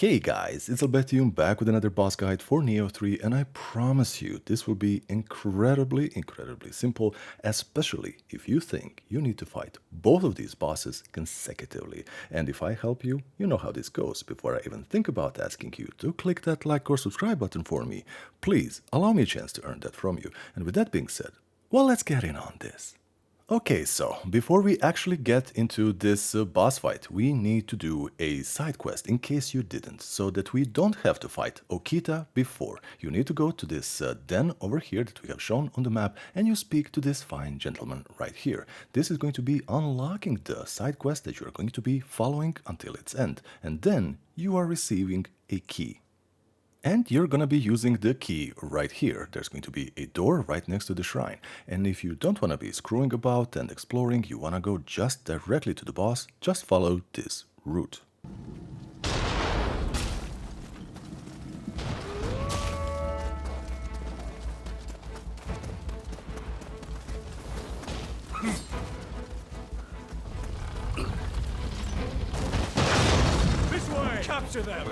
Hey guys, it's Albertium back with another boss guide for Nioh 3, and I promise you this will be incredibly simple, especially if you think you need to fight both of these bosses consecutively. And if I help you, you know how this goes. Before I even think about asking you to click that like or subscribe button for me, please allow me a chance to earn that from you. And with that being said, well, let's get in on this. Okay, so before we actually get into this boss fight, we need to do a side quest in case you didn't, so that we don't have to fight Okita before. You need to go to this den over here that we have shown on the map, and you speak to this fine gentleman right here. This is going to be unlocking the side quest that you're going to be following until its end, and then you are receiving a key. And you're gonna be using the key right here. There's going to be a door right next to the shrine. And if you don't wanna be screwing about and exploring, you wanna go just directly to the boss, just follow this route. This way! Capture them!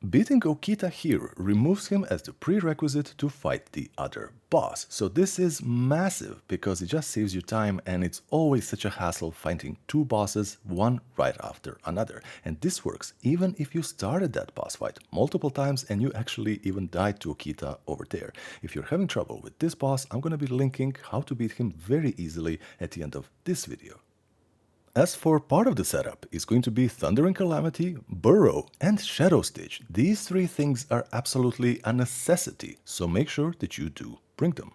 Beating Okita here removes him as the prerequisite to fight the other boss. So this is massive because it just saves you time, and it's always such a hassle fighting two bosses one right after another. And this works even if you started that boss fight multiple times and you actually even died to Okita over there. If you're having trouble with this boss, I'm going to be linking how to beat him very easily at the end of this video. As for part of the setup, is going to be Thunder and Calamity, Burrow, and Shadow Stitch. These three things are absolutely a necessity, so make sure that you do bring them.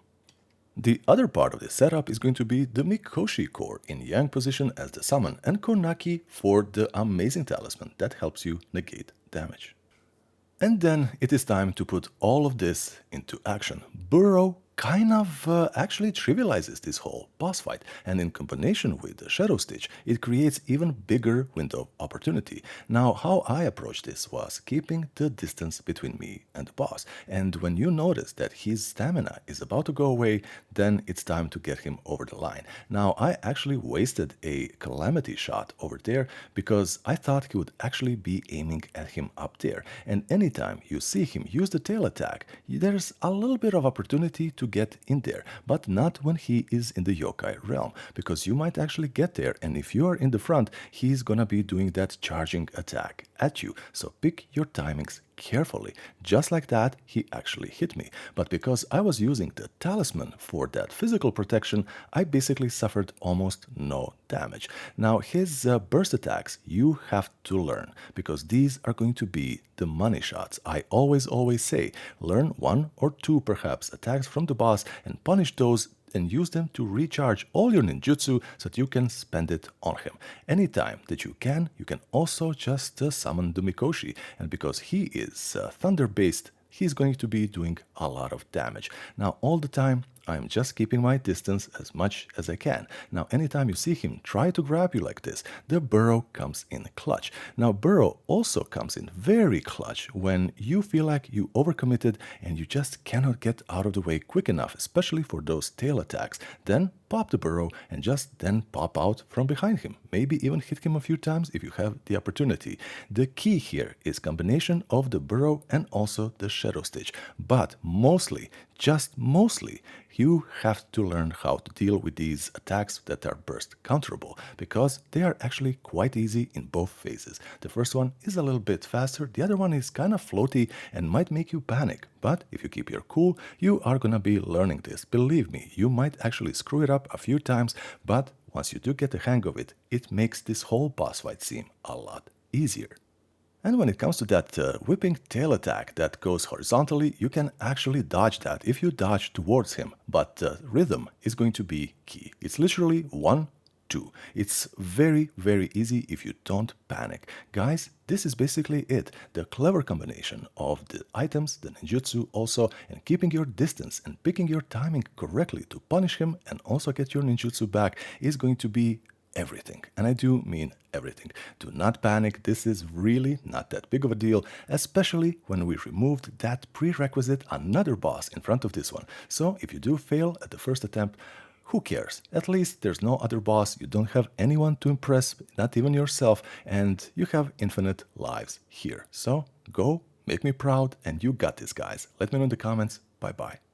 The other part of the setup is going to be the Mikoshi core in Yang position as the summon, and Konaki for the amazing talisman that helps you negate damage. And then it is time to put all of this into action. Burrow kind of actually trivializes this whole boss fight, and in combination with the Shadow Stitch, it creates even bigger window of opportunity. Now, how I approached this was keeping the distance between me and the boss, and when you notice that his stamina is about to go away, then it's time to get him over the line. Now, I actually wasted a Calamity shot over there because I thought he would actually be aiming at him up there, and anytime you see him use the tail attack, there's a little bit of opportunity to get in there, but not when he is in the yokai realm, because you might actually get there, and if you are in the front, he's gonna be doing that charging attack at you. So pick your timings carefully. Just like that, he actually hit me. But because I was using the talisman for that physical protection, I basically suffered almost no damage. Now, his burst attacks, you have to learn, because these are going to be the money shots. I always say, learn one or two perhaps attacks from the boss and punish those and use them to recharge all your ninjutsu so that you can spend it on him. Anytime that you can also just summon the Mikoshi, and because he is thunder-based, he's going to be doing a lot of damage. Now, all the time, I'm just keeping my distance as much as I can. Now, anytime you see him try to grab you like this, the Burrow comes in clutch. Now, Burrow also comes in very clutch when you feel like you overcommitted and you just cannot get out of the way quick enough, especially for those tail attacks. Then pop the Burrow and just then pop out from behind him. Maybe even hit him a few times if you have the opportunity. The key here is combination of the Burrow and also the Shadow Stitch. But mostly, just mostly, you have to learn how to deal with these attacks that are burst counterable, because they are actually quite easy in both phases. The first one is a little bit faster, the other one is kind of floaty and might make you panic. But if you keep your cool, you are gonna be learning this. Believe me, you might actually screw it up a few times, but once you do get the hang of it, it makes this whole boss fight seem a lot easier. And when it comes to that whipping tail attack that goes horizontally, you can actually dodge that if you dodge towards him, but rhythm is going to be key. It's literally 1, 2. It's very, very easy if you don't panic. Guys, this is basically it. The clever combination of the items, the ninjutsu also, and keeping your distance and picking your timing correctly to punish him and also get your ninjutsu back is going to be everything. And I do mean everything. Do not panic. This is really not that big of a deal, especially when we removed that prerequisite another boss in front of this one. So if you do fail at the first attempt, who cares? At least there's no other boss, you don't have anyone to impress, not even yourself, and you have infinite lives here. So go, make me proud, and you got this, guys. Let me know in the comments. Bye-bye.